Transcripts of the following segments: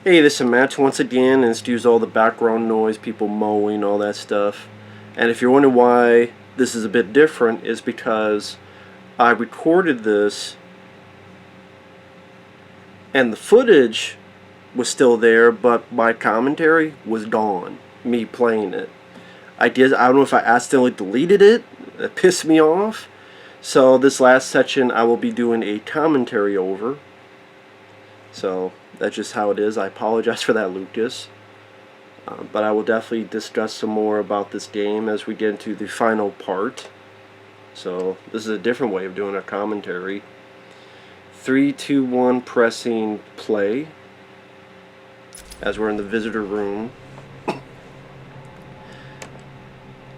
Hey, this is Matt once again, and excuse all the background noise, people mowing, all that stuff. And if you're wondering why this is a bit different, is because I recorded this and the footage was still there, but my commentary was gone. Me playing it. I don't know if I accidentally deleted it. It pissed me off. So this last section I will be doing a commentary over. So that's just how it is. I apologize for that, Lucas. But I will definitely discuss some more about this game as we get into the final part. So this is a different way of doing a commentary. 3, 2, 1, pressing play as we're in the visitor room.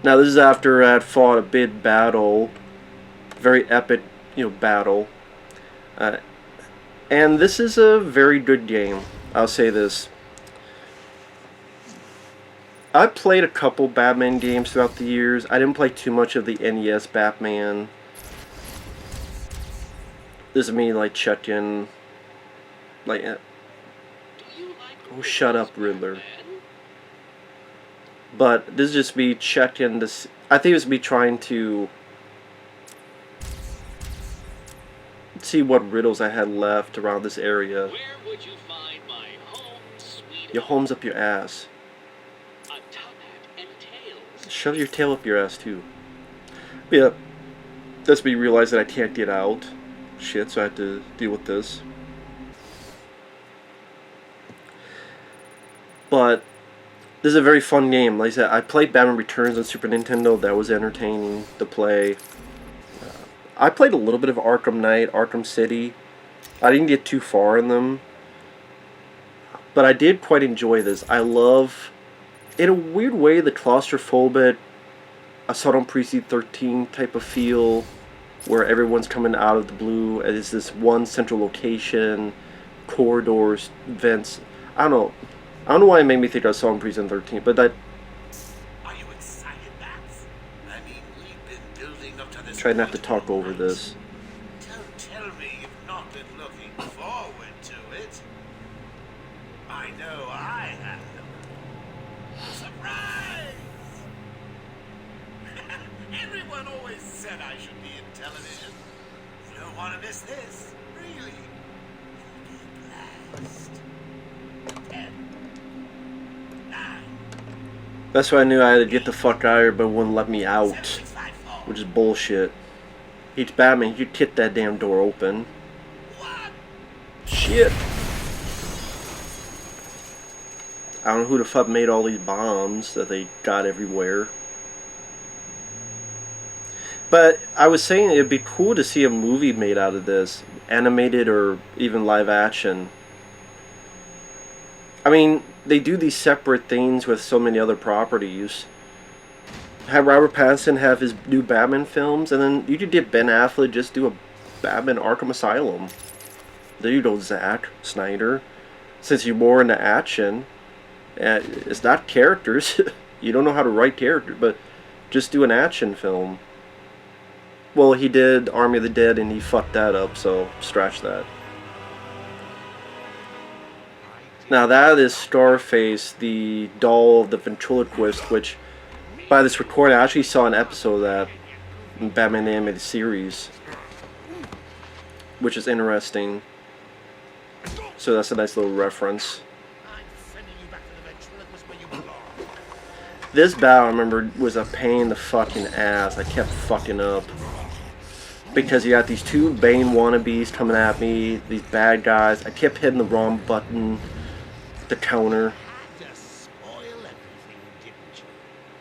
Now this is after I had fought a big battle, very epic, battle. And this is a very good game. I'll say this. I played a couple Batman games throughout the years. I didn't play too much of the NES Batman. This is me like checking, like, oh shut up, Riddler. But this is just me checking this. I think it was me trying to see what riddles I had left around this area. Where would you find my home, sweet Your home's up your ass. a top hat and tails? Shove your tail up your ass too. But yeah, that's me realize that I can't get out. Shit, so I have to deal with this. But this is a very fun game. Like I said, I played Batman Returns on Super Nintendo. That was entertaining to play. I played a little bit of Arkham Knight, Arkham City. I didn't get too far in them. But I did quite enjoy this. I love, in a weird way, the claustrophobic Assault on Precinct 13 type of feel, where everyone's coming out of the blue. It's this one central location, corridors, vents. I don't know why it made me think of Assault on Precinct 13, but that. Are you excited, Bats? I mean, we've been building up to this. Try not to talk over this. Don't tell me you've not been looking forward to it. I know I have. Surprise! Everyone always said I should be in television. You don't want to miss this, really. You'll be a blast. 10, 9, That's why I knew I had to get the fuck out of here, but it wouldn't let me out. 75 falls. Which is bullshit. He's Batman, you kick that damn door open. What? Shit. I don't know who the fuck made all these bombs that they got everywhere. But I was saying it'd be cool to see a movie made out of this. Animated or even live action. I mean, they do these separate things with so many other properties. Have Robert Pattinson have his new Batman films, and then you could get Ben Affleck just do a Batman Arkham Asylum. There you go, Zack Snyder. Since you're more into action, it's not characters. You don't know how to write characters, but just do an action film. Well, he did Army of the Dead, and he fucked that up, so scratch that. Now that is Scarface, the doll of the ventriloquist, which, by this recording, I actually saw an episode of that in Batman the Animated Series, which is interesting. So that's a nice little reference. This battle, I remember, was a pain in the fucking ass. I kept fucking up. Because you got these two Bane wannabes coming at me, these bad guys. I kept hitting the wrong button to counter. Had to spoil everything, didn't you?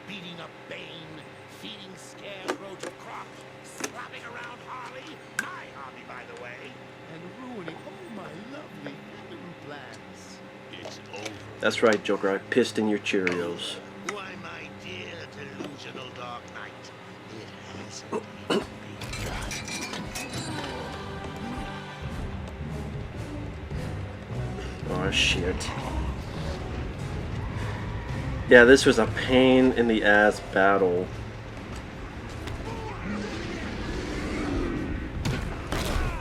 Beating up Bane, feeding Scarecrow to Croc, slapping around Harley, my Harley, by the way, and ruining all my lovely Venom plans. It's over. That's right, Joker. I pissed in your Cheerios. Why, my dear delusional Dark Knight, it hasn't even begun. Oh shit. Yeah, this was a pain in the ass battle.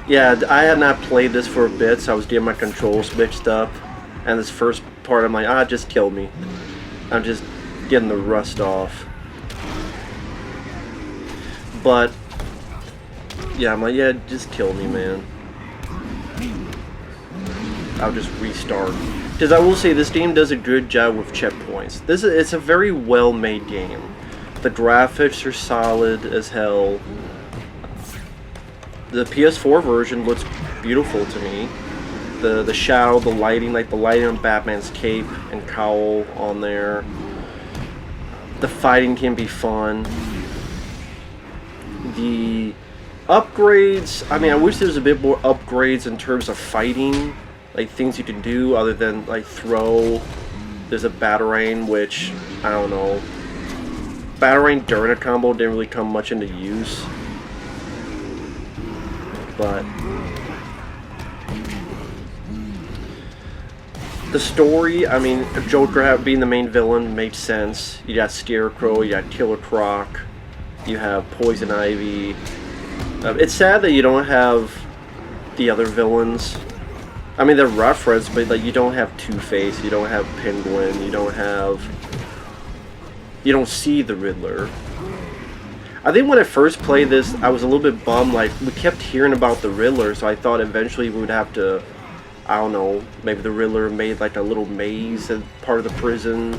Yeah, I had not played this for a bit, so I was getting my controls mixed up. And this first part, I'm like, ah, just kill me. I'm just getting the rust off. But yeah, I'm like, yeah, just kill me, man. I'll just restart. Because I will say, this game does a good job with checkpoints. It's a very well-made game. The graphics are solid as hell. The PS4 version looks beautiful to me. The shadow, the lighting, like the lighting on Batman's cape and cowl on there. The fighting can be fun. The upgrades, I mean, I wish there was a bit more upgrades in terms of fighting. Like things you can do other than like throw. There's a Batarang, which, I don't know. Batarang during a combo didn't really come much into use. But the story, I mean, Joker being the main villain makes sense. You got Scarecrow, you got Killer Croc, you have Poison Ivy. It's sad that you don't have the other villains. I mean, they're referenced, but like you don't have Two-Face, you don't have Penguin, you don't see the Riddler. I think when I first played this, I was a little bit bummed. Like, we kept hearing about the Riddler, so I thought eventually we would have to, I don't know, maybe the Riddler made like a little maze as part of the prison,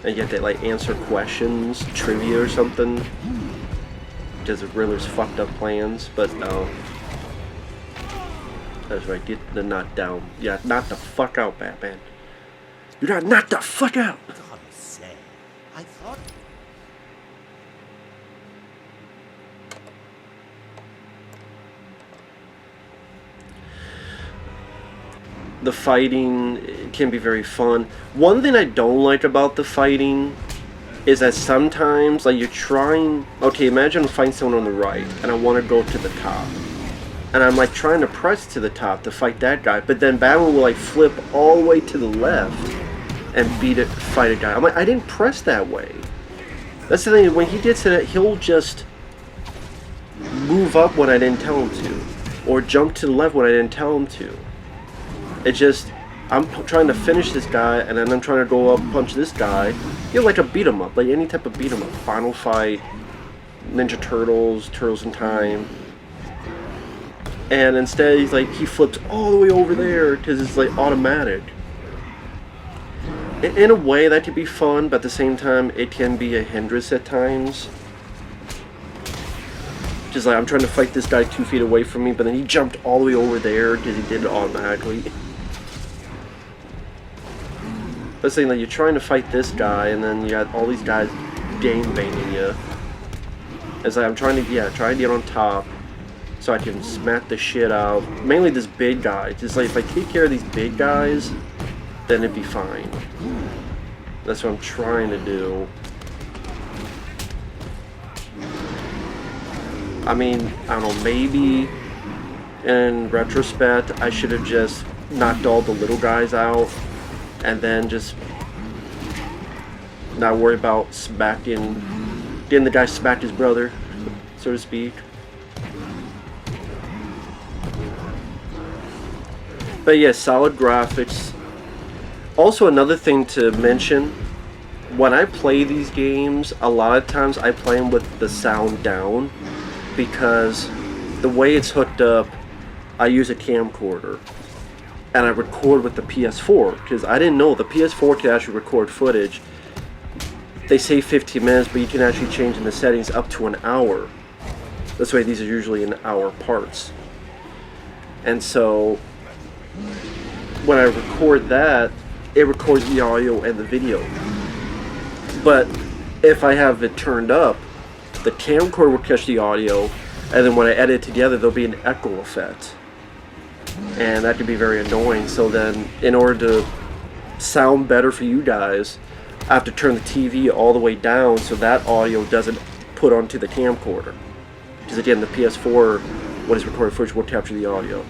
and you have to like answer questions, trivia or something, because the Riddler's fucked up plans. But no. That's right, get the knock down. Yeah, knock the fuck out, Batman. You gotta knock the fuck out! Gotta say, I thought... The fighting can be very fun. One thing I don't like about the fighting is that sometimes, like, you're trying... Okay, imagine I'm fighting someone on the right, and I want to go to the top. And I'm like trying to press to the top to fight that guy, but then Batman will like flip all the way to the left and fight a guy. I'm like, I didn't press that way. That's the thing, when he gets to that, he'll just move up when I didn't tell him to, or jump to the left when I didn't tell him to. It just, I'm trying to finish this guy, and then I'm trying to go up punch this guy. You know, like a beat 'em up, like any type of beat 'em up. Final Fight, Ninja Turtles, Turtles in Time. And instead, he's like, he flips all the way over there because it's like automatic. In a way, that could be fun, but at the same time, it can be a hindrance at times. Just like, I'm trying to fight this guy 2 feet away from me, but then he jumped all the way over there because he did it automatically. But saying that you're trying to fight this guy, and then you got all these guys game banging you. It's like, I'm trying to get on top, so I can smack the shit out. Mainly this big guy. Just like, if I take care of these big guys, then it'd be fine. That's what I'm trying to do. I mean, I don't know, maybe in retrospect, I should have just knocked all the little guys out and then just not worry about getting the guy smack his brother, so to speak. But yeah, solid graphics. Also, another thing to mention, when I play these games, a lot of times I play them with the sound down, because the way it's hooked up, I use a camcorder, and I record with the PS4, because I didn't know the PS4 can actually record footage. They say 15 minutes, but you can actually change in the settings up to an hour. This way, these are usually an hour parts. And so, when I record that, it records the audio and the video. But if I have it turned up, the camcorder will catch the audio, and then when I edit it together, there'll be an echo effect. And that can be very annoying. So then, in order to sound better for you guys, I have to turn the TV all the way down so that audio doesn't put onto the camcorder. Because again, the PS4, when it's recorded footage, will capture the audio.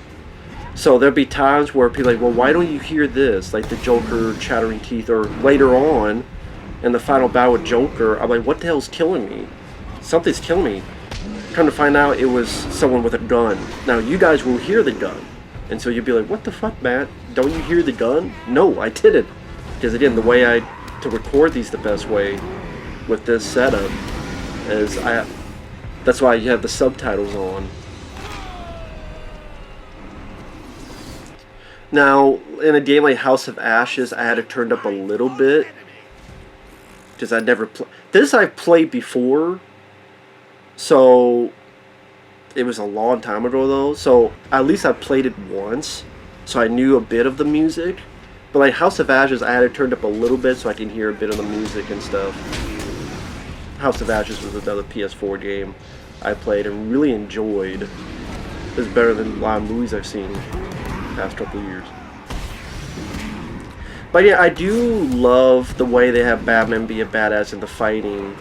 So there'll be times where people are like, well, why don't you hear this? Like the Joker chattering teeth, or later on, in the final battle with Joker, I'm like, what the hell's killing me? Something's killing me. Come to find out, it was someone with a gun. Now, you guys will hear the gun, And so you'd be like, what the fuck, Matt? Don't you hear the gun? No, I didn't. Because again, the way to record these the best way with this setup is that's why you have the subtitles on. Now, in a game like House of Ashes, I had it turned up a little bit. Because I'd never played. This I've played before. So, it was a long time ago though. So, at least I played it once. So I knew a bit of the music. But like House of Ashes, I had it turned up a little bit so I can hear a bit of the music and stuff. House of Ashes was another PS4 game I played and really enjoyed. It was better than a lot of movies I've seen the past couple of years. But yeah, I do love the way they have Batman be a badass in the fighting.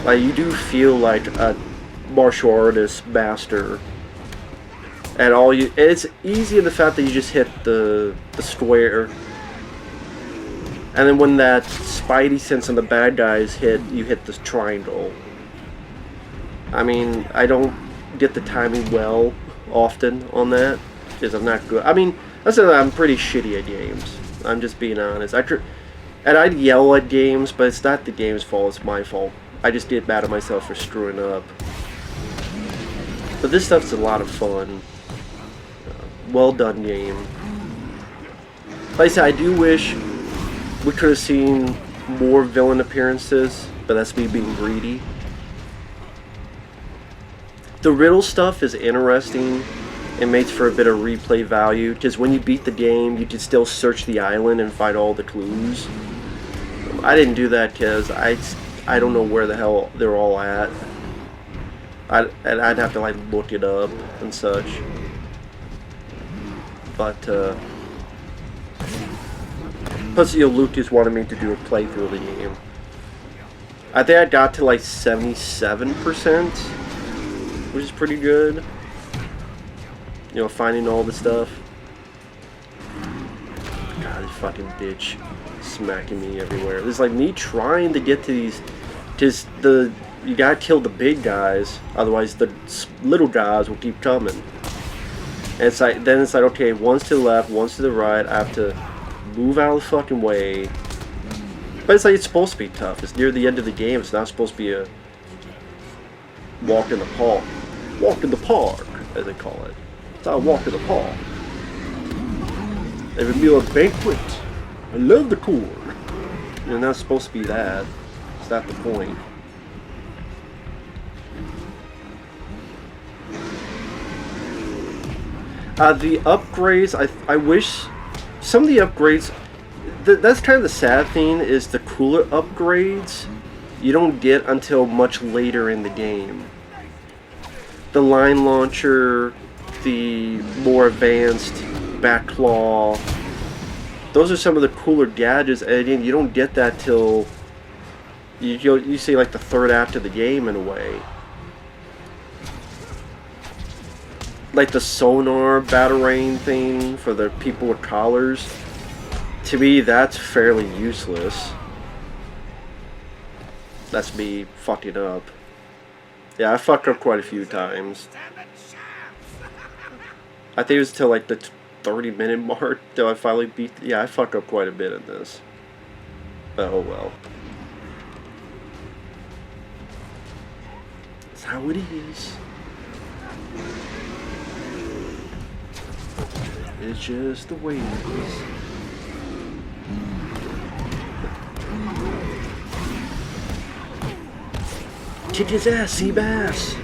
Like, you do feel like a martial artist master. And it's easy in the fact that you just hit the square. And then when that Spidey sense on the bad guys hit, you hit the triangle. I mean, I don't get the timing well often on that, because I'm not good. I mean, I said I'm pretty shitty at games. I'm just being honest. And I'd yell at games, but it's not the game's fault, it's my fault. I just get mad at myself for screwing up. But this stuff's a lot of fun. Well done game. Like I said, I do wish we could have seen more villain appearances, but that's me being greedy. The riddle stuff is interesting. It makes for a bit of replay value, because when you beat the game, you can still search the island and find all the clues. I didn't do that because I don't know where the hell they're all at. And I'd have to like look it up and such. But plus, Lucas wanted me to do a playthrough of the game. I think I got to like 77%, which is pretty good. You know, finding all the stuff. God, this fucking bitch smacking me everywhere. It's like me trying to get to these, because you gotta kill the big guys, otherwise the little guys will keep coming. And it's like, then it's like, okay, one's to the left, one's to the right. I have to move out of the fucking way. But it's like, it's supposed to be tough. It's near the end of the game. It's not supposed to be a walk in the park. Walk in the park, as they call it. It's not a walk in the park. Every meal a banquet. I love the core. You're not supposed to be that. It's not the point. The upgrades, I wish some of the upgrades, that's kind of the sad thing, is the cooler upgrades you don't get until much later in the game. The line launcher, the more advanced back claw, those are some of the cooler gadgets, and again, you don't get that till you see like the third act of the game in a way. Like the sonar batarang thing for the people with collars. To me, that's fairly useless. That's me fucking up. Yeah, I fucked up quite a few times. I think it was till like the 30-minute mark till I finally beat. Yeah, I fucked up quite a bit in this. But oh well. That's how it is. It's just the way it is. Kick his ass, Seabass!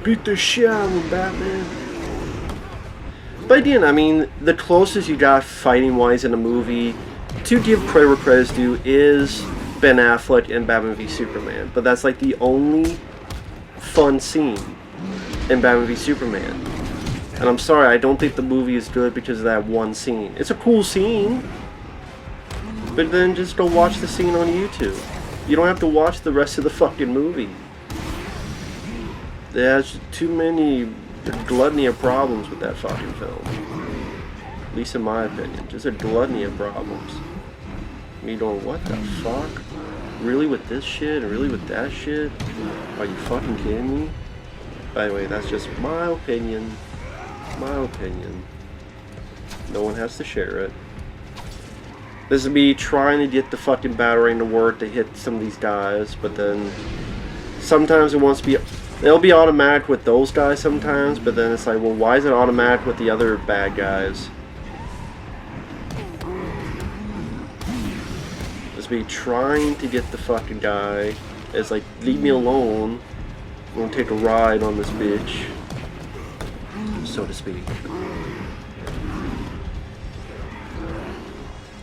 Beat the shit out of him, Batman! But again, I mean, the closest you got fighting-wise in a movie, to give credit where credit's due, is Ben Affleck in Batman v Superman. But that's like the only fun scene in Batman v Superman. And I'm sorry, I don't think the movie is good because of that one scene. It's a cool scene, but then just go watch the scene on YouTube. You don't have to watch the rest of the fucking movie. There's too many gluttony of problems with that fucking film. At least in my opinion. Just a gluttony of problems. Me going, what the fuck? Really with this shit? And really with that shit? Are you fucking kidding me? By the way, that's just my opinion. My opinion. No one has to share it. This is me trying to get the fucking battering to work to hit some of these guys, but then sometimes it wants to be... It'll be automatic with those guys sometimes, but then it's like, well, why is it automatic with the other bad guys? It's me trying to get the fucking guy. It's like, leave me alone. I'm gonna take a ride on this bitch, so to speak.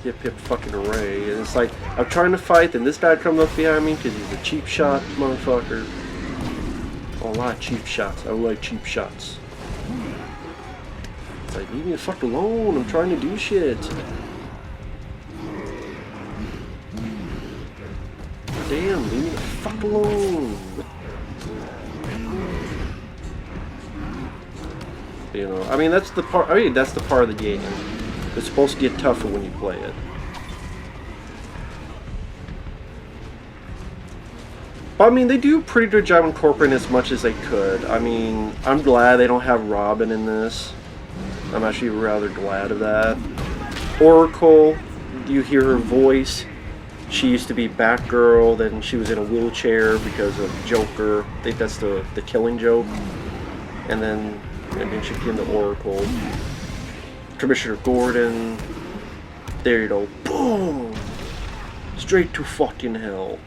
Yip yip fucking array. And it's like, I'm trying to fight, and this guy comes up behind me because he's a cheap shot motherfucker. Oh, a lot of cheap shots. I like cheap shots. It's like, leave me the fuck alone. I'm trying to do shit. Damn, leave me the fuck alone. You know, I mean, that's the part. I mean, that's the part of the game. It's supposed to get tougher when you play it. But I mean, they do a pretty good job incorporating as much as they could. I mean, I'm glad they don't have Robin in this. I'm actually rather glad of that. Oracle, you hear her voice. She used to be Batgirl, then she was in a wheelchair because of Joker. I think that's the Killing Joke. And then she became the Oracle. Commissioner Gordon. There you go. Boom! Straight to fucking hell.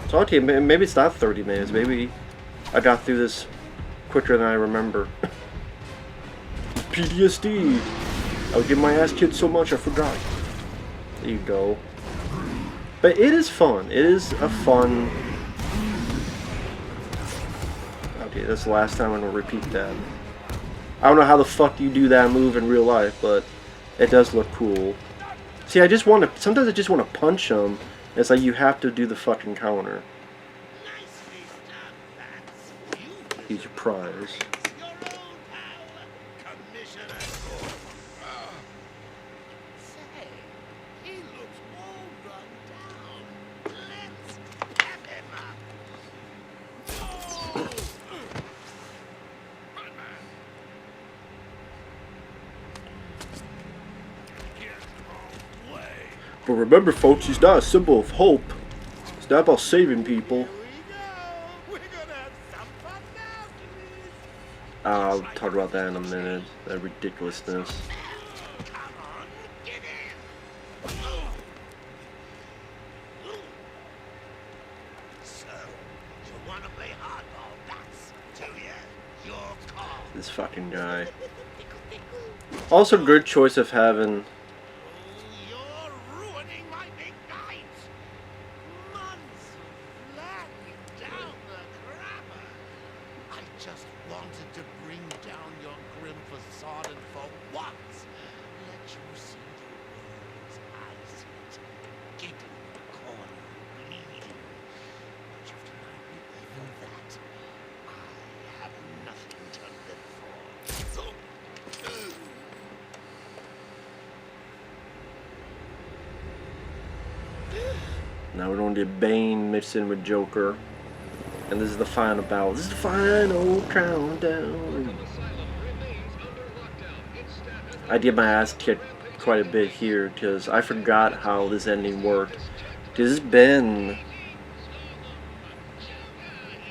So okay, maybe it's not 30 minutes. Maybe I got through this quicker than I remember. PTSD. I was getting my ass kicked so much I forgot. There you go. But it is fun. It is a fun... Okay, that's the last time I'm going to repeat that. I don't know how the fuck you do that move in real life, but it does look cool. See, I just want to... Sometimes I just want to punch them. It's like you have to do the fucking counter. He's your prize. But remember, folks, he's not a symbol of hope. It's not about saving people. I'll talk about that in a minute. That ridiculousness. This fucking guy. Also, good choice of having... Now we're going to get Bane mixed in with Joker. And this is the final battle. This is the final countdown. I did my ass kicked quite a bit here because I forgot how this ending worked. Because it's been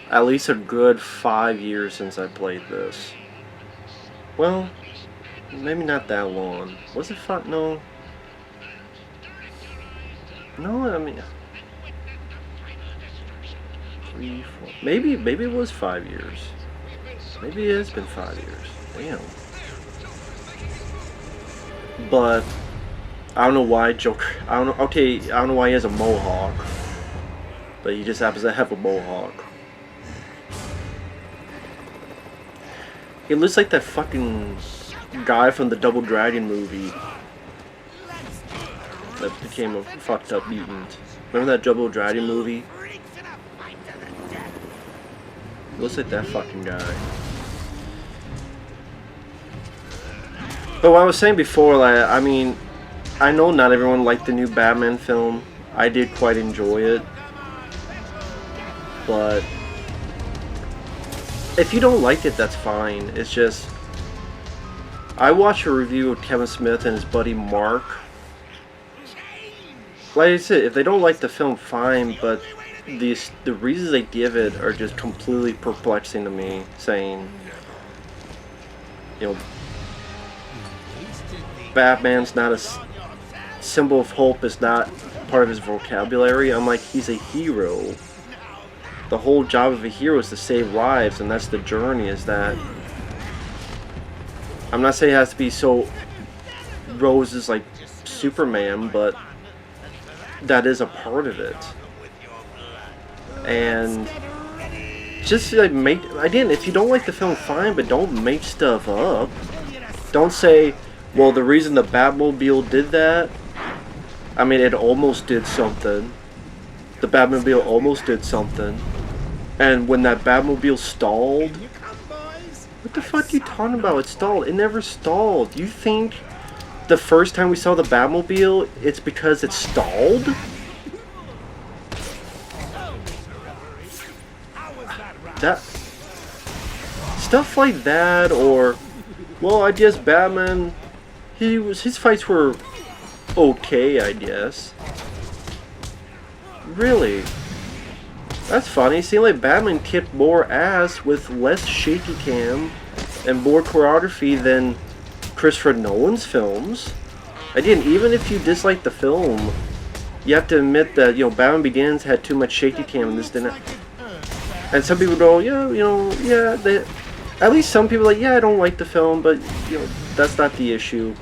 at least a good 5 years since I played this. Well, maybe not that long. Was it fun? No. No, I mean... 3, 4... Maybe it was 5 years. Maybe it has been 5 years. Damn. But I don't know why Joker... I don't know... Okay, I don't know why he has a mohawk. But he just happens to have a mohawk. It looks like that fucking guy from the Double Dragon movie that became a fucked up mutant. Remember that Double Dragon movie? Looks like that fucking guy. But what I was saying before, like, I mean, I know not everyone liked the new Batman film. I did quite enjoy it. But if you don't like it, that's fine. It's just, I watched a review of Kevin Smith and his buddy Mark. Like I said, if they don't like the film, fine, but the reasons they give it are just completely perplexing to me, saying, you know, Batman's not a symbol of hope, is not part of his vocabulary. I'm like, he's a hero. The whole job of a hero is to save lives, and that's the journey, is that. I'm not saying it has to be so roses like Superman, but that is a part of it. And just like again, if you don't like the film, fine, but don't make stuff up. Don't say, well, the reason the Batmobile did that, I mean, it almost did something. The Batmobile almost did something. And when that Batmobile stalled, what the fuck are you talking about? It stalled. It never stalled. You think the first time we saw the Batmobile, it's because it stalled? That stuff like that, or, well, I guess Batman, his fights were okay, I guess. Really? That's funny. It seemed like Batman kicked more ass with less shaky cam and more choreography than Christopher Nolan's films. Again, even if you dislike the film, you have to admit that, you know, Batman Begins had too much shaky cam and this didn't. And some people go, yeah, you know, yeah, at least some people are like, yeah, I don't like the film, but, you know, that's not the issue.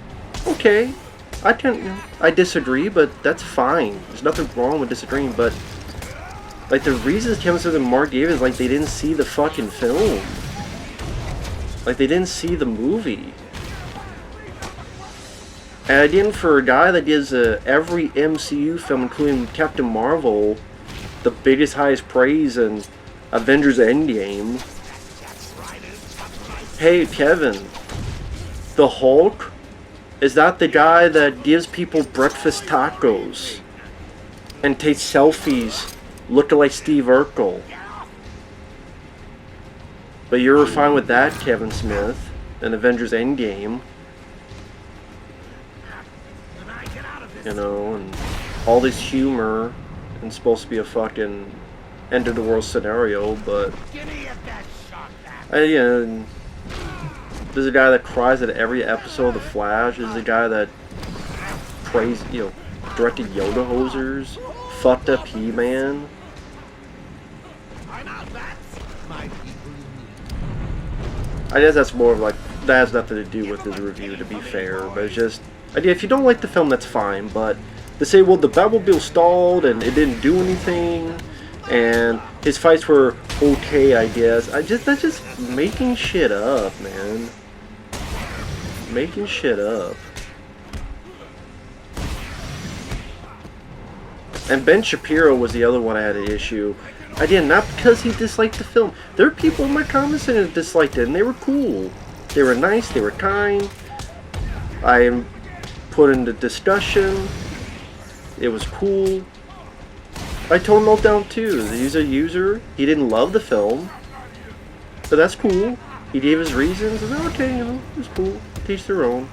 Okay, I disagree, but that's fine. There's nothing wrong with disagreeing, but, like, the reasons Kevin Smith and Mark gave is, like, they didn't see the fucking film. Like, they didn't see the movie. And again, for a guy that gives every MCU film, including Captain Marvel, the biggest, highest praise and Avengers Endgame. Hey, Kevin. The Hulk is not the guy that gives people breakfast tacos and takes selfies looking like Steve Urkel. But you're fine with that, Kevin Smith, in Avengers Endgame. You know, and all this humor, and supposed to be a fucking end of the world scenario, but yeah, there's a guy that cries at every episode of The Flash. There's a guy that praised, you know, directed Yoda hosers, fucked up He-Man. I guess that's more of like, that has nothing to do with his review, to be fair, but it's just, if you don't like the film, that's fine, but to say, well, the Batmobile stalled and it didn't do anything, and his fights were okay, I guess. That's just making shit up, man. Making shit up. And Ben Shapiro was the other one I had an issue. Again, not because he disliked the film. There are people in my comments that disliked it, and they were cool. They were nice, they were kind. I put in the discussion. It was cool. I told him all down too. He's a user. He didn't love the film, but that's cool. He gave his reasons. And okay, you know, it's cool. Teach their own.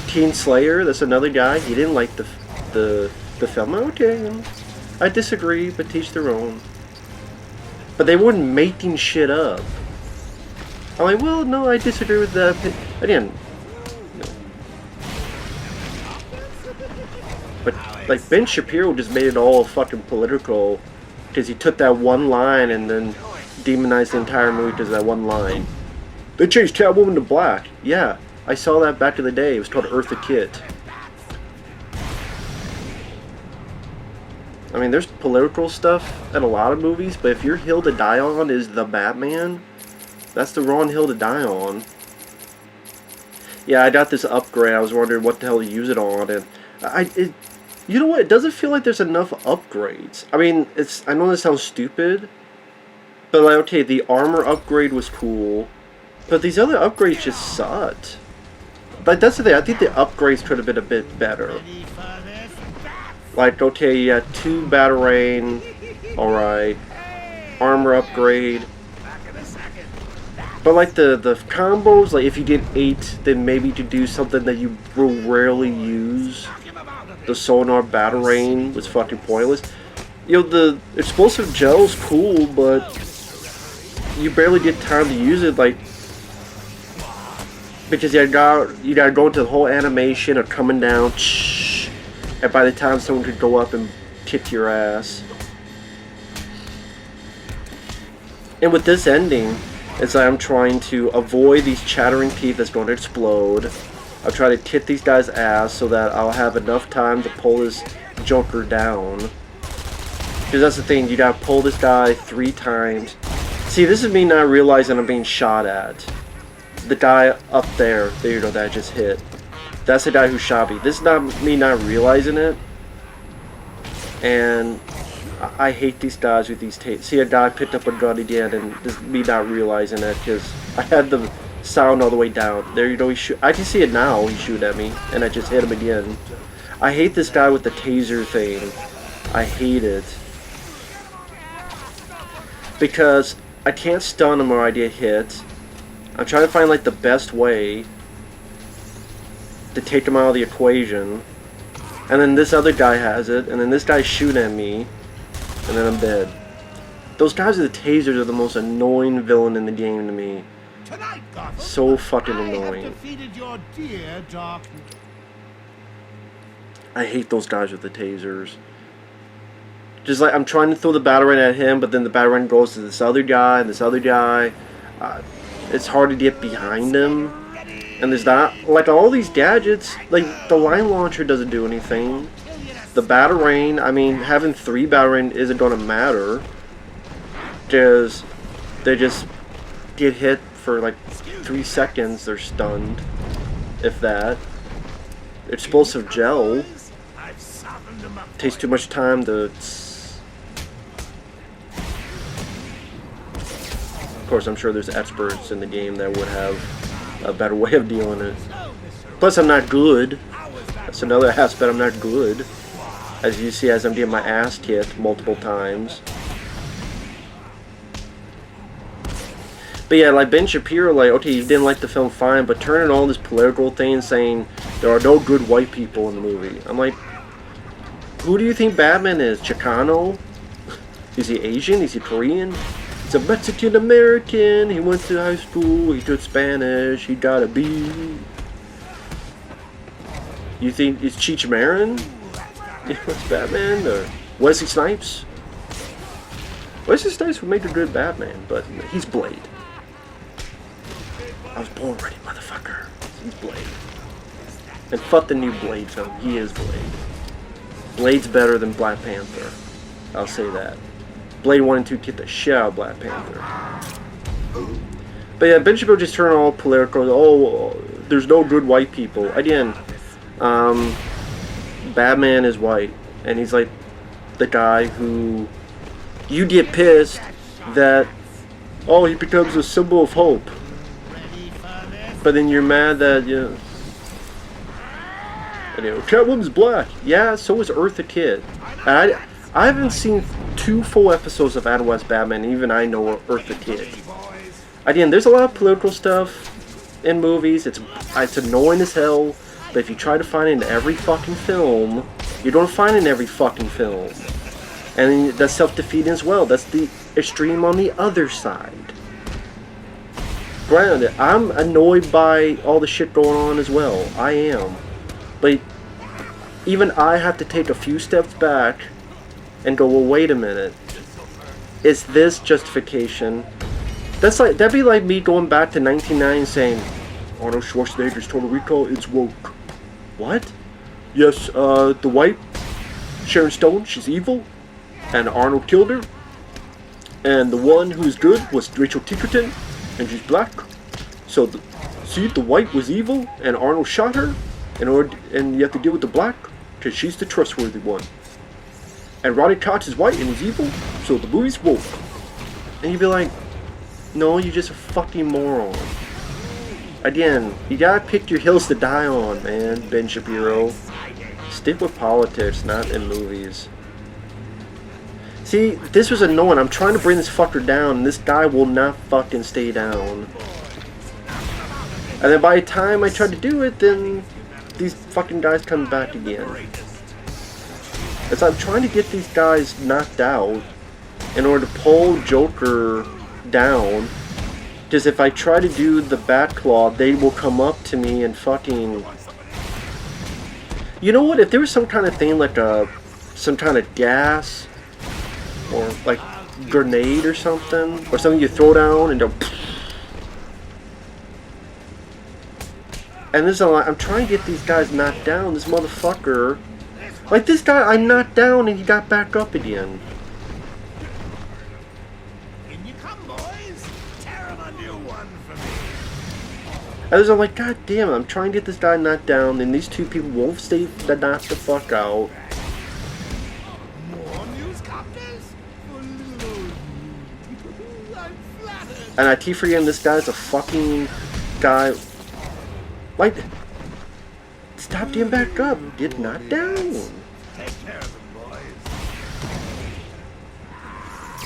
Teen Slayer. That's another guy. He didn't like the film. Okay, you know, I disagree, but teach their own. But they weren't making shit up. I'm like, well, no, I disagree with that. Again, you know. But like Ben Shapiro just made it all fucking political because he took that one line and then demonized the entire movie because of that one line. They changed Catwoman to black. Yeah, I saw that back in the day. It was called Eartha Kitt. I mean, there's political stuff in a lot of movies, but if your hill to die on is the Batman, that's the wrong hill to die on. Yeah, I got this upgrade. I was wondering what the hell to use it on, and you know what? It doesn't feel like there's enough upgrades. I mean, I know this sounds stupid, but like, okay, the armor upgrade was cool, but these other upgrades just sucked. Like, that's the thing. I think the upgrades could have been a bit better. Like, okay, you had 2 Batarang, alright, armor upgrade. But like the combos, like if you did 8, then maybe to do something that you will rarely use. The sonar batarang was fucking pointless. You know, the explosive gel's cool, but you barely get time to use it, like, because you gotta go into the whole animation of coming down, and by the time someone could go up and kick your ass. And with this ending, it's like I'm trying to avoid these chattering teeth that's going to explode. I'll try to kick these guys' ass so that I'll have enough time to pull this Joker down. Because that's the thing, you gotta pull this guy 3 times. See, this is me not realizing I'm being shot at. The guy up there, you know, that I just hit. That's the guy who shot me. This is not me not realizing it. And I hate these guys with these tapes. See, a guy picked up a gun again, and this is me not realizing it because I had the sound all the way down. There, you know, I can see it now. He shooting at me, and I just hit him again. I hate this guy with the taser thing. I hate it because I can't stun him or I get hit. I'm trying to find like the best way to take him out of the equation. And then this other guy has it, and then this guy's shooting at me, and then I'm dead. Those guys with the tasers are the most annoying villain in the game to me. So fucking annoying. I hate those guys with the tasers. Just like I'm trying to throw the batarang at him, but then the batarang goes to this other guy and this other guy. It's hard to get behind him. And there's not, like, all these gadgets, like, the line launcher doesn't do anything. The batarang, I mean, having 3 batarang isn't going to matter. Because they just get hit for, like, 3 seconds, they're stunned. If that. Explosive gel takes too much time to... Of course, I'm sure there's experts in the game that would have a better way of dealing with it. Plus, I'm not good. That's another aspect. I'm not good. As you see, as I'm getting my ass kicked multiple times. But yeah, like Ben Shapiro, like, okay, you didn't like the film, fine, but turning all this political thing saying there are no good white people in the movie. I'm like, who do you think Batman is? Chicano? Is he Asian? Is he Korean? He's a Mexican American. He went to high school. He took Spanish. He got a B. You think it's Cheech Marin? What's Batman? Or Wesley Snipes? Wesley Snipes would make a good Batman, but he's Blade. I was born ready, motherfucker. He's Blade. And fuck the new Blade film. He is Blade. Blade's better than Black Panther. I'll say that. Blade 1 and 2 get the shit out of Black Panther. But yeah, Ben Shapiro just turned all political. Oh, there's no good white people. Again, Batman is white. And he's like the guy who... You get pissed that, oh, he becomes a symbol of hope. But then you're mad that, you know, Catwoman's black. Yeah, so is Eartha Kitt. I haven't seen 2 full episodes of Adam West Batman, and even I know Eartha Kitt. Again, there's a lot of political stuff in movies. It's annoying as hell, but if you try to find it in every fucking film, you don't find it in every fucking film. And that's self-defeating as well. That's the extreme on the other side. Granted, I'm annoyed by all the shit going on as well. I am. But even I have to take a few steps back and go, well, wait a minute. Is this justification? That'd be like me going back to 1990 saying, Arnold Schwarzenegger's Total Recall, it's woke. What? Yes, the white Sharon Stone, she's evil. And Arnold killed her. And the one who's good was Rachel Tinkerton. And she's black. So, see, the white was evil. And Arnold shot her. And you have to deal with the black. Because she's the trustworthy one. And Roddy Koch is white and he's evil. So the movie's woke. And you'd be like, no, you're just a fucking moron. Again, you gotta pick your hills to die on, man, Ben Shapiro. Stick with politics, not in movies. See, this was annoying. I'm trying to bring this fucker down, and this guy will not fucking stay down. And then by the time I try to do it, then these fucking guys come back again. As I'm trying to get these guys knocked out in order to pull Joker down. Because if I try to do the Bat Claw, they will come up to me and fucking... You know what? If there was some kind of thing like some kind of gas or like grenade or something you throw down and go... And this is I'm trying to get these guys knocked down. This motherfucker... Like this guy I knocked down and he got back up again. In you come, boys. Tear 'em a new one for me. I'm like, God damn it, I'm trying to get this guy knocked down and these two people won't stay knocked the fuck out. More newscopters? I'm flattered. And I keep forgetting this guy's a fucking guy. Like, stop getting back up. Get knocked down. Take care of them, boys.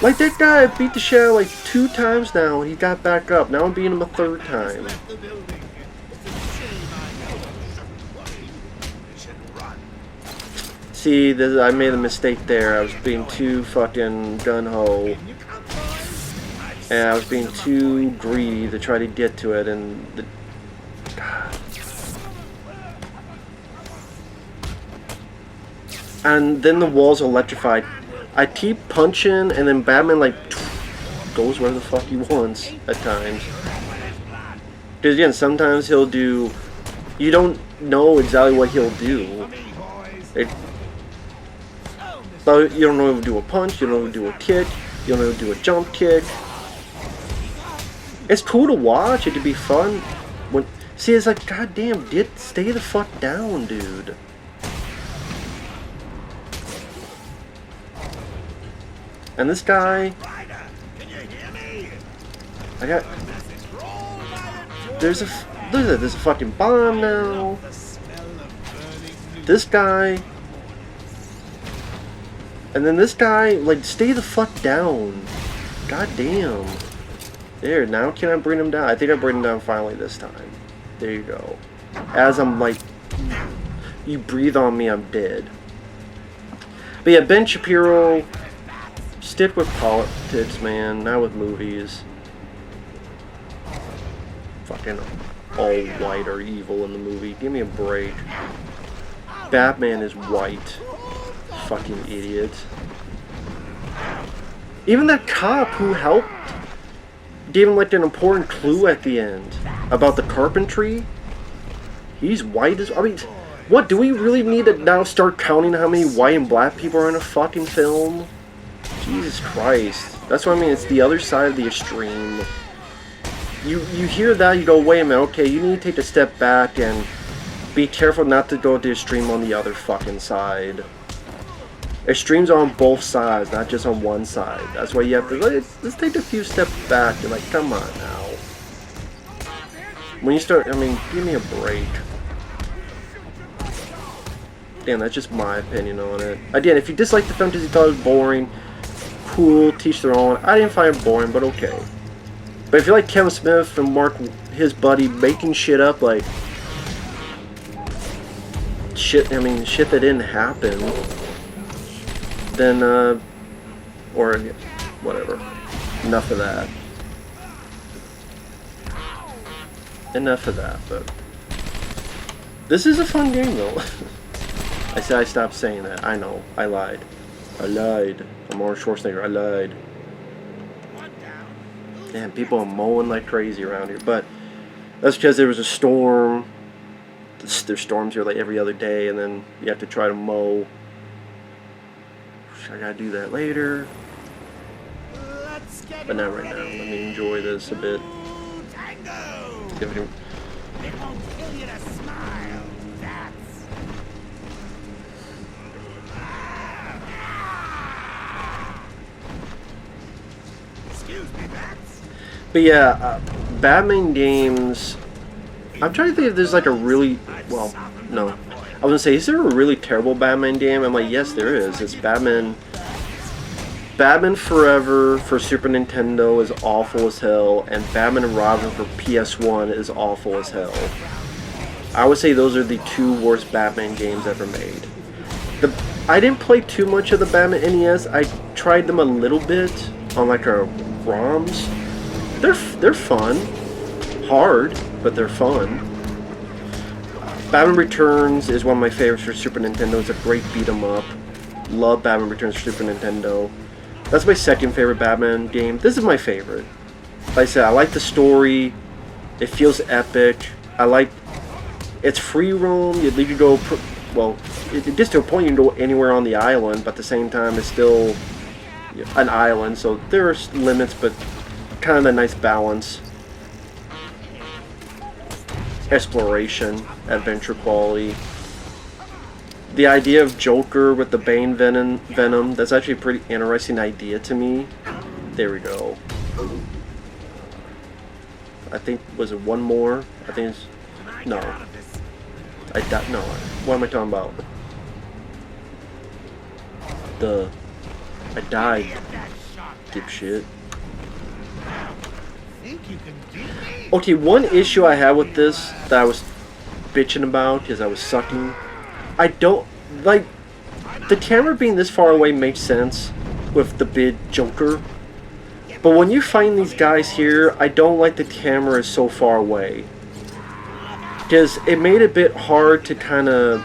Like, that guy beat the shit out like 2 times now and he got back up. Now I'm beating him a 3rd time. Left the building. It's a shame I know it shouldn't worry. It shouldn't run. See, I made a mistake there. I was being too fucking gun-ho. In you come, boys. And I was being too greedy to try to get to it and the... And then the walls electrified. I keep punching, and then Batman like goes where the fuck he wants at times. Because again, sometimes he'll do. You don't know exactly what he'll do. But you don't know if he'll do a punch. You don't know if he'll do a kick. You don't know if he'll do a jump kick. It's cool to watch. It could be fun. See, it's like, goddamn, stay the fuck down, dude. And this guy, I got. There's a fucking bomb now. This guy, and then this guy, like, stay the fuck down. God damn. There, now can I bring him down? I think I bring him down finally this time. There you go. As I'm like, you breathe on me, I'm dead. But yeah, Ben Shapiro. Stick with politics, man, not with movies. Fucking all white or evil in the movie. Give me a break. Batman is white. Fucking idiot. Even that cop who helped gave him like an important clue at the end about the carpentry. He's white as... I mean, what? Do we really need to now start counting how many white and black people are in a fucking film? Jesus Christ. That's what I mean, it's the other side of the extreme. You hear that, you go, wait a minute, okay, you need to take a step back and be careful not to go to the extreme on the other fucking side. Extremes are on both sides, not just on one side. That's why you have to, let's take a few steps back and like, come on now. When you start, I mean, give me a break. Damn, that's just my opinion on it. Again, if you dislike the film because you thought it was boring, cool, teach their own. I didn't find it boring, but okay. But if you like Kevin Smith and Mark, his buddy, making shit up, like shit, I mean, shit that didn't happen, then, or whatever. Enough of that. Enough of that, but this is a fun game, though. I said I stopped saying that. I know. I lied. I lied. I'm Arnold Schwarzenegger. I lied. Damn, people are mowing like crazy around here. But that's because there was a storm. There's storms here like every other day, and then you have to try to mow. I gotta do that later. But not right now. Let me enjoy this a bit. It won't kill you to smile. Excuse me, Bats. But yeah, Batman games. I'm trying to think if there's like a really, well, no. I was gonna say, is there a really terrible Batman game? I'm like, yes, there is. It's Batman Batman Forever for Super Nintendo is awful as hell, and Batman and Robin for PS1 is awful as hell. I would say those are the two worst Batman games ever made. I didn't play too much of the Batman NES. I tried them a little bit on like a ROMs. They're fun, hard, but they're fun. Batman Returns is one of my favorites for Super Nintendo. It's a great beat 'em up. Love Batman Returns for Super Nintendo. That's my second favorite Batman game. This is my favorite. Like I said, I like the story. It feels epic. It's free roam. You can go, well, it gets to a point you can go anywhere on the island, but at the same time it's still an island, so there's limits, but kind of a nice balance. Exploration, adventure quality. The idea of Joker with the Bane venom, that's actually a pretty interesting idea to me. There we go. I think, was it one more? I think it's, no. No, what am I talking about? I died, dipshit. Okay, one issue I have with this that I was bitching about is I was sucking. I don't like the camera being this far away makes sense with the big Joker, but when you find these guys here, I don't like the camera is so far away, because it made it a bit hard to kind of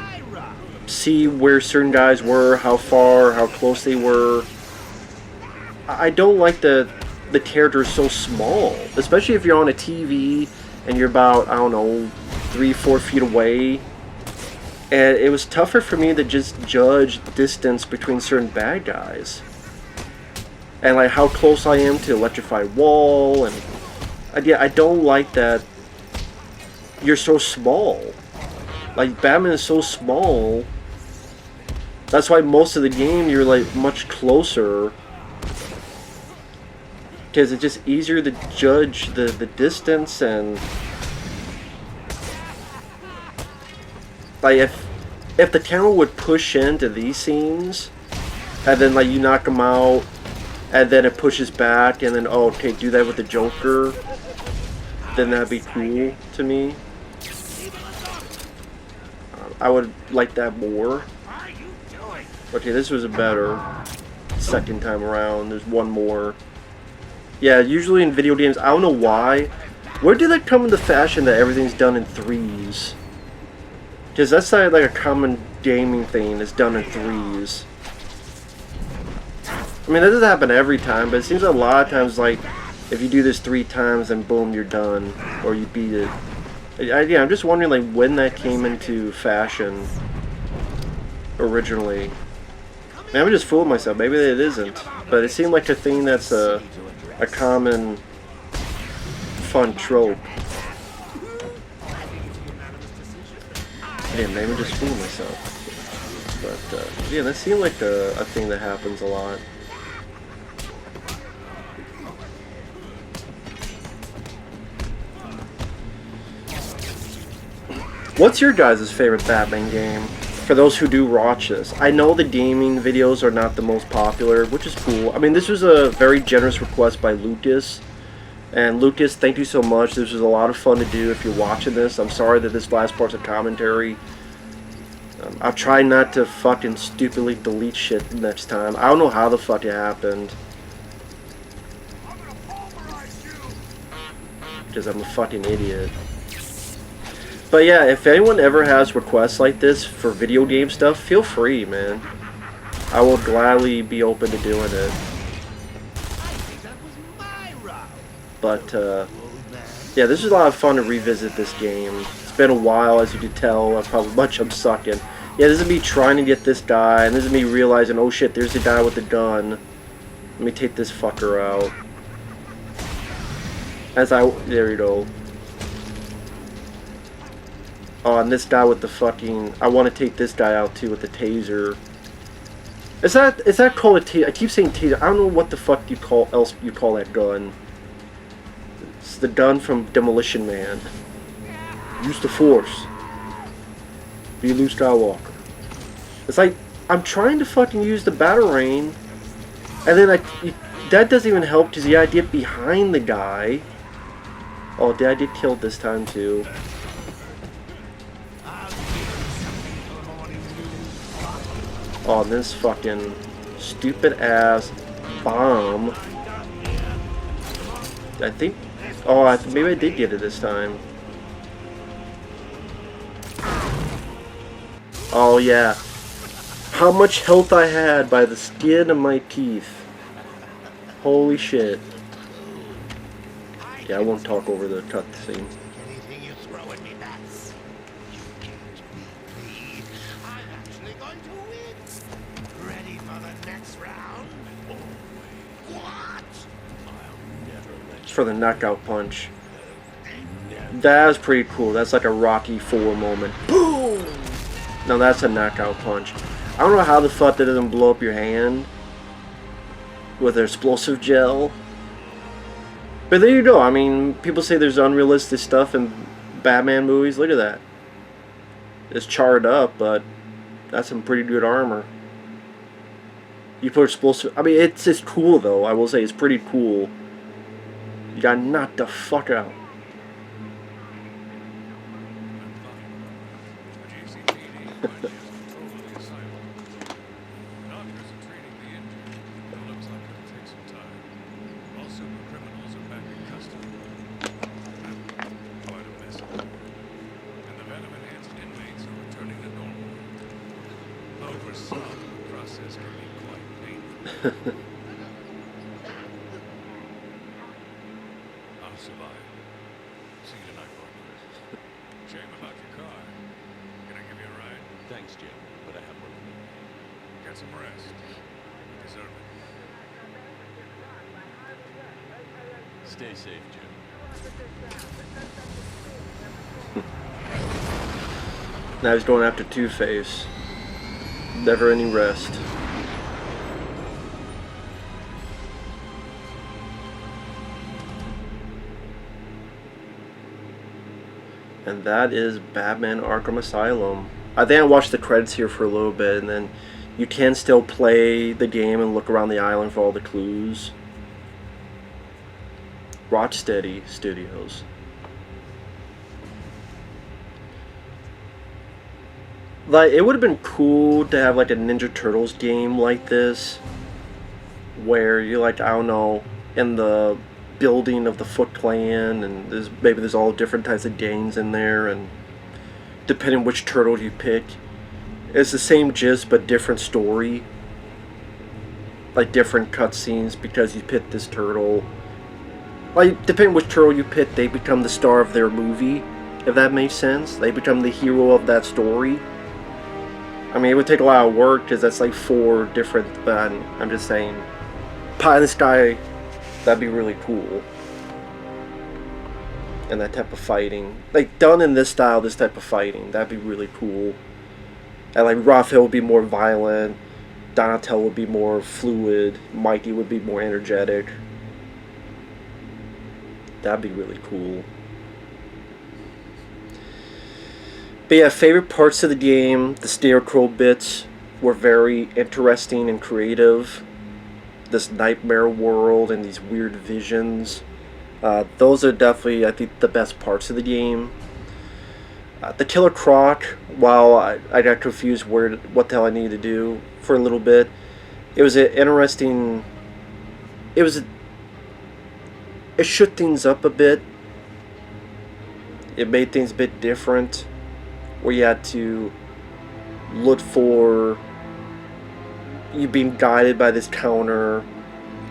see where certain guys were, how far, how close they were. I don't like the character is so small, especially if you're on a TV and you're about, I don't know, 3-4 feet away. And it was tougher for me to just judge distance between certain bad guys. And like how close I am to electrified wall, and yeah, I don't like that you're so small. Like Batman is so small. That's why most of the game you're like much closer. Because it's just easier to judge the distance, and like if the camera would push into these scenes and then like you knock them out and then it pushes back and then, oh, okay, do that with the Joker, then that'd be cool to me. I would like that more. Okay, this was a better second time around. There's one more. Yeah, usually in video games, I don't know why. Where did that come into fashion that everything's done in threes? Because that's like a common gaming thing, it's done in threes. I mean, that doesn't happen every time, but it seems a lot of times, like, if you do this 3 times, then boom, you're done. Or you beat it. Yeah, I'm just wondering, like, when that came into fashion originally. Maybe I'm just fooling myself, maybe it isn't. But it seemed like a thing that's a common fun trope. Yeah, maybe I'm just fooling myself. But yeah, that seemed like a thing that happens a lot. What's your guys' favorite Batman game? For those who do watch this, I know the gaming videos are not the most popular, which is cool. I mean, this was a very generous request by Lucas. And Lucas, thank you so much. This was a lot of fun to do if you're watching this. I'm sorry that this last part's a commentary. I'll try not to fucking stupidly delete shit next time. I don't know how the fuck it happened. Because I'm a fucking idiot. But yeah, if anyone ever has requests like this for video game stuff, feel free, man. I will gladly be open to doing it. But, yeah, this is a lot of fun to revisit this game. It's been a while, as you can tell, how much I'm sucking. Yeah, this is me trying to get this guy, and this is me realizing, oh shit, there's the guy with the gun. Let me take this fucker out. There you go. Oh, and this guy with the fucking... I want to take this guy out too with the taser. Is that called a taser? I keep saying taser. I don't know what the fuck you call that gun. It's the gun from Demolition Man. Use the Force. Be Luke Skywalker. It's like I'm trying to fucking use the Batarang, And then that doesn't even help because I get behind the guy. Oh, I did kill this time too. Oh, this fucking stupid ass bomb. I think. Oh, maybe I did get it this time. Oh yeah. How much health I had by the skin of my teeth. Holy shit. Yeah, I won't talk over the cutscene. Anything you throw at me, bats. You can't beat me. I'm actually going to win. Ready for the next round? What? I'll never let It's for the knockout punch. you. That was pretty cool. That's like a Rocky IV moment. Boom! Now that's a knockout punch. I don't know how the fuck that doesn't blow up your hand with explosive gel. But there you go. I mean, people say there's unrealistic stuff in Batman movies. Look at that. It's charred up, but that's some pretty good armor. You put explosive... I mean, it's cool, though. I will say it's pretty cool. You got knocked the fuck out. I'll survive. See you tonight, partner. Shame about your car. Can I give you a ride? Thanks, Jim, but I have one. Get some rest. You deserve it. Stay safe, Jim. Now he's going after Two-Face. Never any rest. And that is Batman Arkham Asylum. I think I watched the credits here for a little bit, and then you can still play the game and look around the island for all the clues. Rocksteady Studios. Like, it would have been cool to have like a Ninja Turtles game like this, where you're like, I don't know, in the building of the Foot Clan, and there's all different types of gangs in there, and depending which turtle you pick, it's the same gist but different story, like different cutscenes because you pick this turtle. Like, depending which turtle you pick, they become the star of their movie, if that makes sense. They become the hero of that story. I mean, it would take a lot of work because that's like 4 different, but I'm just saying, pie in the sky. That'd be really cool. And that type of fighting. Like, done in this style, this type of fighting. That'd be really cool. And like, Raphael would be more violent. Donatello would be more fluid. Mikey would be more energetic. That'd be really cool. But yeah, favorite parts of the game. The Scarecrow bits were very interesting and creative. This nightmare world and these weird visions. Those are definitely, I think, the best parts of the game. The Killer Croc, while I got confused what the hell I needed to do for a little bit, it was an interesting... It shook things up a bit. It made things a bit different, where you had to look for you being guided by this counter,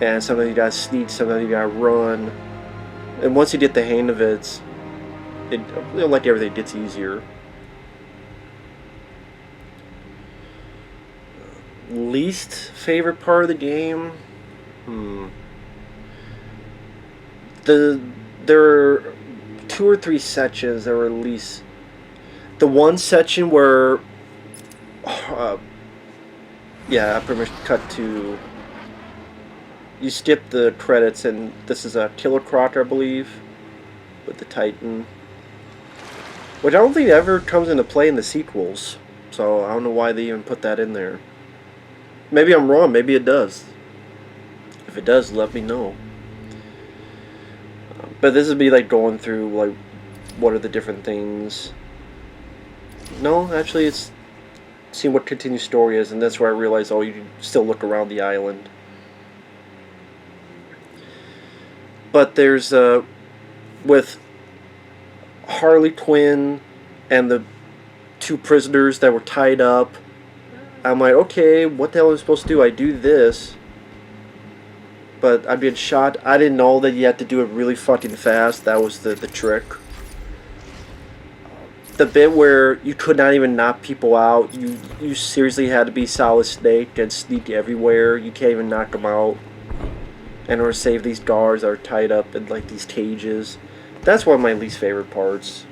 and sometimes you gotta sneak, sometimes you gotta run, and once you get the hang of it, like everything gets easier. Least favorite part of the game? There are 2 or 3 sections that were at least... The one section where... yeah, I pretty much cut to... You skip the credits, and this is a Killer Croc, I believe, with the Titan. Which I don't think ever comes into play in the sequels, so I don't know why they even put that in there. Maybe I'm wrong, maybe it does. If it does, let me know. But this would be like going through like what are the different things. No, actually, it's seeing what continued story is, and that's where I realized, oh, you can still look around the island. But there's with Harley Quinn and the two prisoners that were tied up. I'm like, okay, what the hell am I supposed to do? I do this, but I'm being shot. I didn't know that you had to do it really fucking fast. That was the trick. The bit where you could not even knock people out. You seriously had to be Solid Snake and sneak everywhere. You can't even knock them out. In order to save these guards that are tied up in like these cages. That's one of my least favorite parts.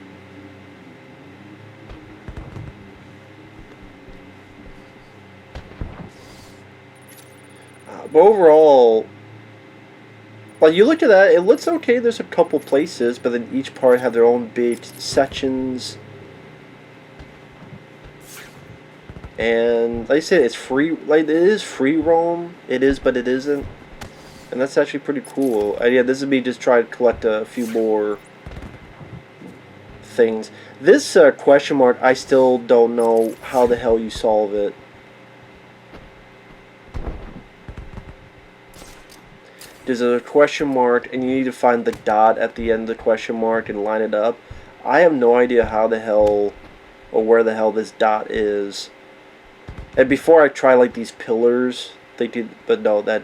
But overall, like you look at that, it looks okay. There's a couple places, but then each part have their own big sections. And like I said, it's free. Like it is free roam. It is, but it isn't. And that's actually pretty cool. Yeah, this is me just trying to collect a few more things. This question mark, I still don't know how the hell you solve it. There's a question mark, and you need to find the dot at the end of the question mark and line it up. I have no idea how the hell, or where the hell this dot is. And before I try like these pillars, they did, but no, that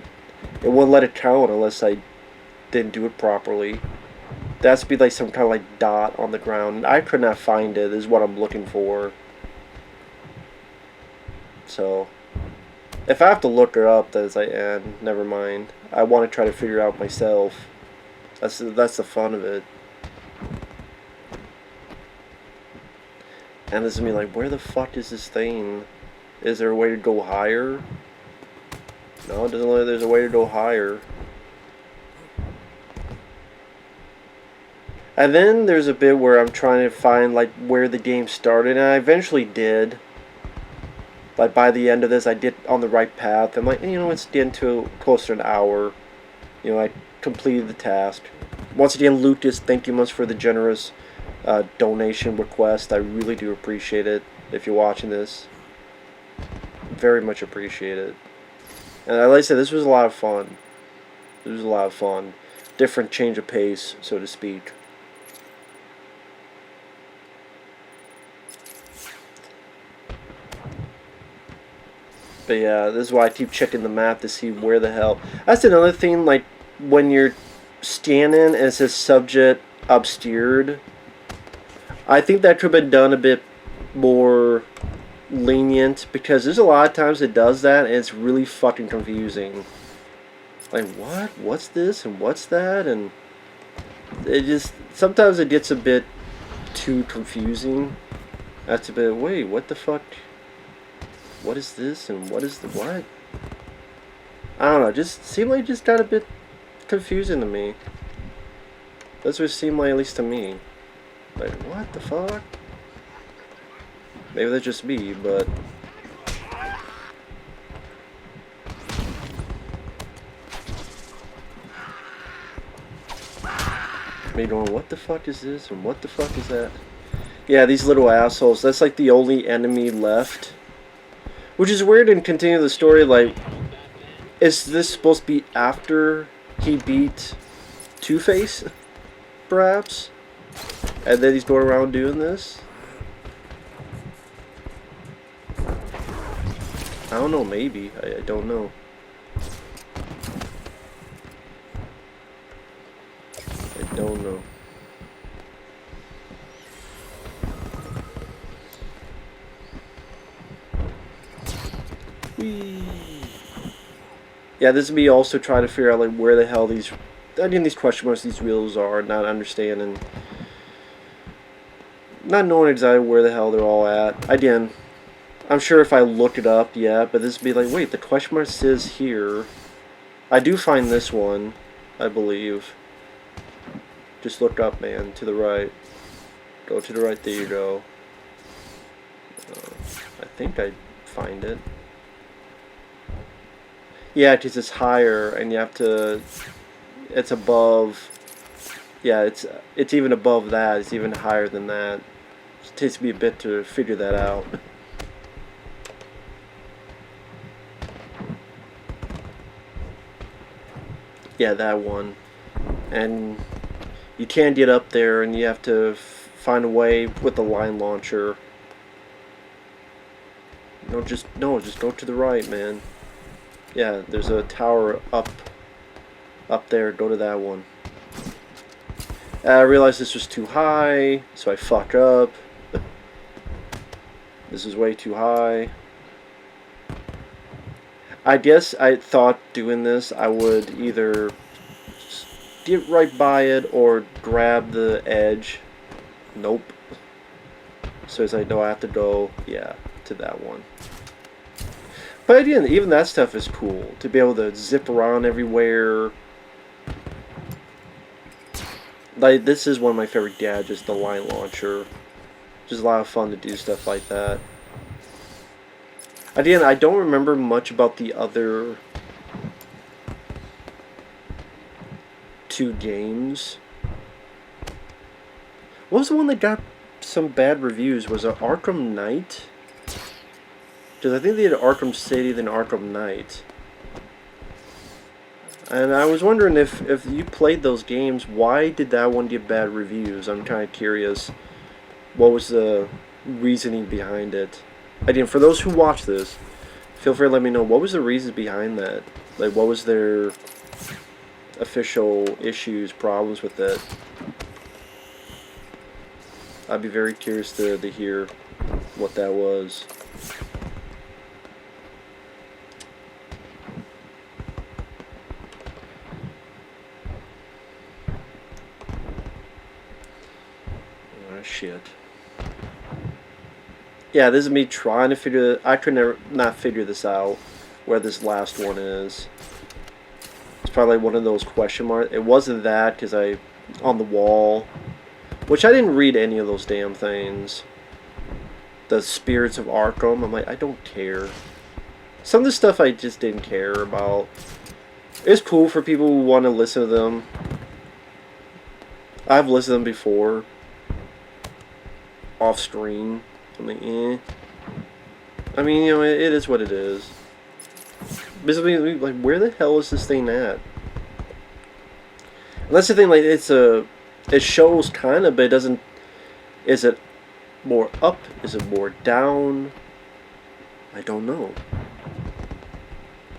it wouldn't let it count unless I didn't do it properly. There has to be like some kind of like dot on the ground. I could not find it, is what I'm looking for. So, if I have to look her up, then it's like, never mind. I want to try to figure it out myself. That's the fun of it. And this is me like, where the fuck is this thing? Is there a way to go higher? No, it doesn't look like there's a way to go higher. And then there's a bit where I'm trying to find like where the game started, and I eventually did. Like by the end of this, I did on the right path. I'm like, you know, it's getting to close to an hour. You know, I completed the task. Once again, Lucas, thank you much for the generous donation request. I really do appreciate it. If you're watching this, very much appreciate it. And like I said, this was a lot of fun. It was a lot of fun. Different change of pace, so to speak. But yeah, this is why I keep checking the map to see where the hell. That's another thing, like when you're scanning and it says subject obscured. I think that could have been done a bit more lenient, because there's a lot of times it does that and it's really fucking confusing. Like, what? What's this and what's that? And it just, sometimes it gets a bit too confusing. That's a bit, wait, what the fuck? What is this and what is the what? I don't know, just seemed like it just got a bit confusing to me. That's what it seemed like, at least to me. Like, what the fuck? Maybe that's just me, but me going, what the fuck is this and what the fuck is that? Yeah, these little assholes. That's like the only enemy left. Which is weird and continue the story, like, is this supposed to be after he beat Two-Face? Perhaps? And then he's going around doing this? I don't know, maybe. I don't know. I don't know. Whee. Yeah, this is me also trying to figure out like where the hell these, again, these question marks, these wheels are, not understanding, not knowing exactly where the hell they're all at. Again, I'm sure if I look it up, yeah, but this would be like, wait, the question mark says here. I do find this one, I believe. Just look up, man, to the right. Go to the right, there you go. I think I find it. Yeah, because it's higher, and you have to. It's above. Yeah, it's even above that. It's even higher than that. It takes me a bit to figure that out. Yeah, that one. And you can't get up there, and you have to find a way with the line launcher. Just go to the right, man. Yeah, there's a tower up there. Go to that one. I realized this was too high, so I fuck up. This is way too high. I guess I thought doing this I would either get right by it or grab the edge. Nope. So it's like, no, I have to go, yeah, to that one. But again, even that stuff is cool. To be able to zip around everywhere. Like, this is one of my favorite gadgets, the line launcher. Just a lot of fun to do stuff like that. Again, I don't remember much about the other 2 games. What was the one that got some bad reviews? Was it Arkham Knight? Because I think they had Arkham City, then Arkham Knight. And I was wondering if you played those games, why did that one get bad reviews? I'm kind of curious. What was the reasoning behind it? Again, for those who watch this, feel free to let me know, what was the reasons behind that? Like, what was their official issues, problems with it? I'd be very curious to hear what that was. Oh, shit. Yeah, this is me trying to figure. I could never not figure this out. Where this last one is. It's probably one of those question marks. It wasn't that because I on the wall, which I didn't read any of those damn things. The Spirits of Arkham. I'm like, I don't care. Some of the stuff I just didn't care about. It's cool for people who want to listen to them. I've listened to them before. Off screen. I'm like, eh. I mean, you know, it is what it is. Basically, like, where the hell is this thing at? And that's the thing, like, it shows kind of, but it doesn't, is it more up? Is it more down? I don't know.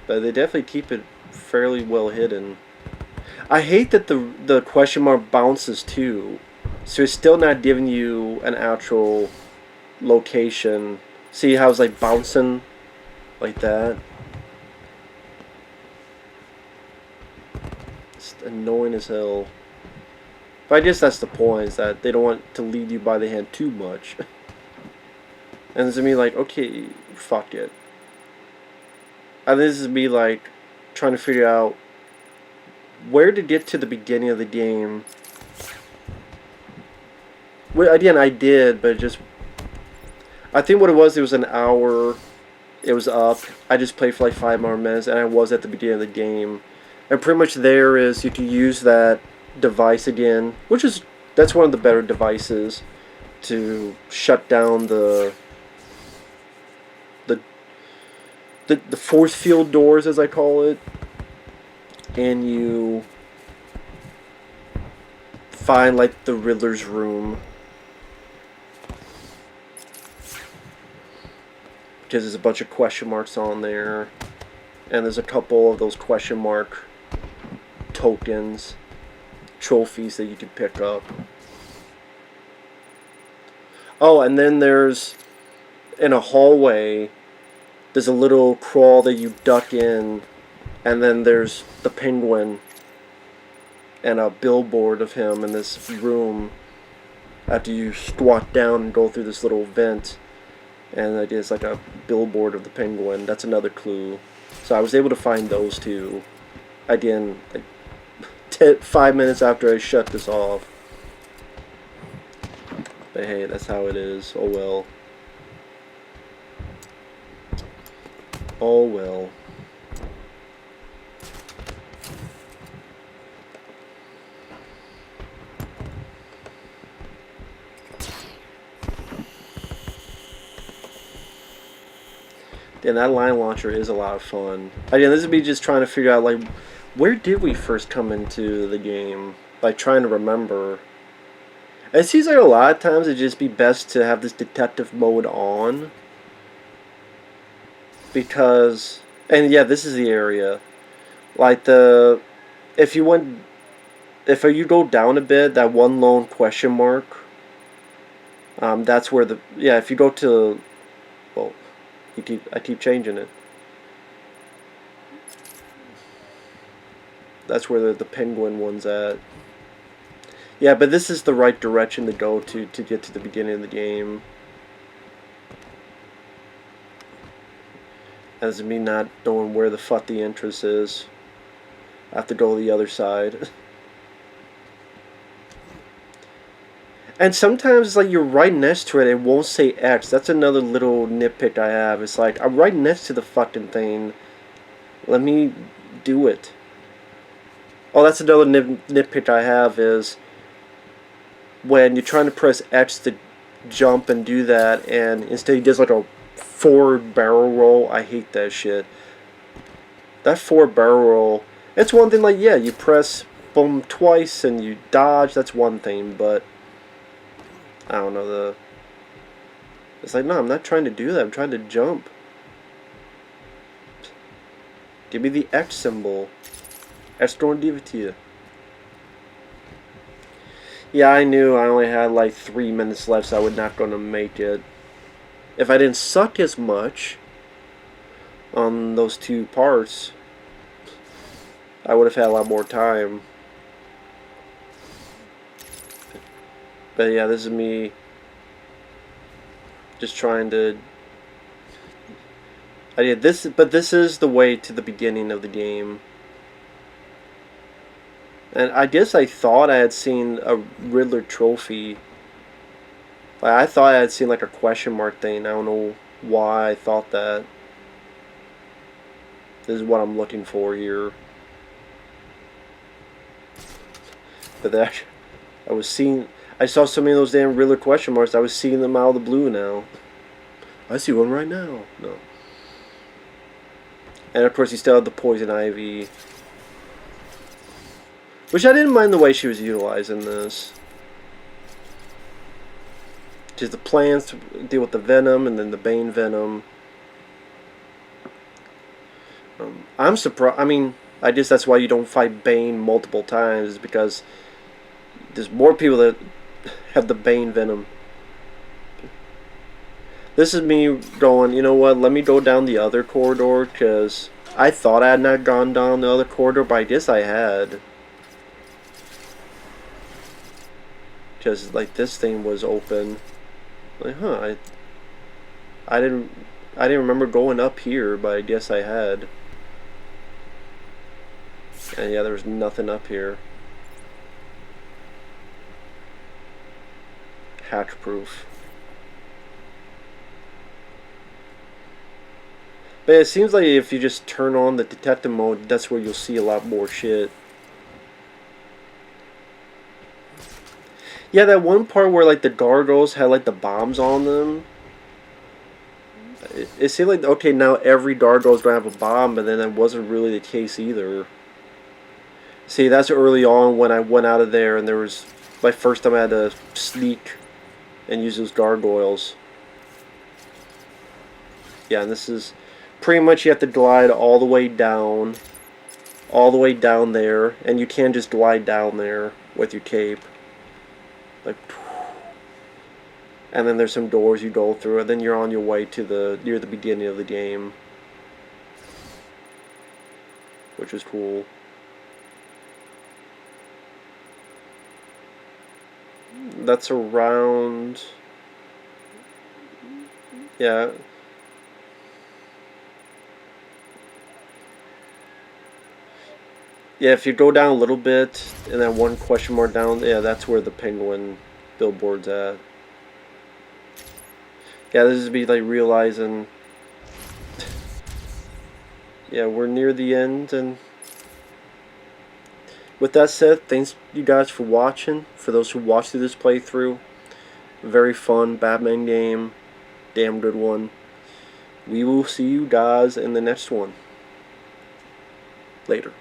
But they definitely keep it fairly well hidden. I hate that the question mark bounces too. So it's still not giving you an actual location. See how it's like bouncing like that? It's annoying as hell. But I guess that's the point, is that they don't want to lead you by the hand too much. And this is me like, okay, fuck it. And this is me like trying to figure out where to get to the beginning of the game. Well, again, I did, but just I think what it was an hour. It was up. I just played for like 5 more minutes, and I was at the beginning of the game. And pretty much there is you can use that device again, that's one of the better devices to shut down the force field doors, as I call it, and you find like the Riddler's room. Because there's a bunch of question marks on there, and there's a couple of those question mark tokens, trophies that you can pick up. Oh, and then there's, in a hallway, there's a little crawl that you duck in, and then there's the Penguin and a billboard of him in this room after you squat down and go through this little vent. And it is like a billboard of the Penguin. That's another clue. So I was able to find those two. Again, like 5 minutes after I shut this off. But hey, that's how it is. Oh well. Oh well. And that line launcher is a lot of fun. Again, this would be just trying to figure out, like, where did we first come into the game? Like, trying to remember. It seems like a lot of times it'd just be best to have this detective mode on. Because, and yeah, this is the area. Like, if you you go down a bit, that one lone question mark, that's where if you go to, well, I keep changing it. That's where the penguin one's at. Yeah, but this is the right direction to go to get to the beginning of the game. As me not knowing where the fuck the entrance is. I have to go the other side. And sometimes, like, you're right next to it, it won't say X. That's another little nitpick I have. It's like, I'm right next to the fucking thing. Let me do it. Oh, that's another nitpick I have is when you're trying to press X to jump and do that, and instead he does like a forward barrel roll. I hate that shit. That forward barrel roll, it's one thing, like, yeah, you press boom twice and you dodge, that's one thing, but I don't know, it's like, no, I'm not trying to do that, I'm trying to jump. Give me the X symbol. X don't give it to you. Yeah, I knew I only had like 3 minutes left, so I was not going to make it. If I didn't suck as much on those 2 parts, I would have had a lot more time. But yeah, this is me just trying to... but this is the way to the beginning of the game. And I guess I thought I had seen a Riddler trophy. Like, I thought I had seen like a question mark thing. I don't know why I thought that. This is what I'm looking for here. But that, I saw so many of those damn Riddler question marks, I was seeing them out of the blue now. I see one right now. No. And of course you still have the poison ivy. Which I didn't mind the way she was utilizing this. Just the plans to deal with the venom and then the Bane venom. I'm surprised. I mean, I guess that's why you don't fight Bane multiple times, is because there's more people that have the Bane venom. This is me going, you know what, let me go down the other corridor, because I thought I had not gone down the other corridor, but I guess I had. Because, like, this thing was open. Like, huh, I didn't remember going up here, but I guess I had. And yeah, there was nothing up here. Hack proof. But it seems like if you just turn on the detective mode, that's where you'll see a lot more shit. Yeah, that one part where like the gargoyles had like the bombs on them. It seemed like, okay, now every gargoyle's gonna have a bomb, but then that wasn't really the case either. See, that's early on when I went out of there and there was my first time I had to sneak and use those gargoyles. Yeah, and this is pretty much you have to glide all the way down there, and you can just glide down there with your cape. Like, and then there's some doors you go through, and then you're on your way to near the beginning of the game, which is cool. That's around, yeah. Yeah, if you go down a little bit, and then one question mark down, yeah, that's where the penguin billboard's at. Yeah, this is me like realizing, yeah, we're near the end, and with that said, thanks you guys for watching. For those who watched through this playthrough, very fun Batman game, damn good one. we will see you guys in the next one. Later.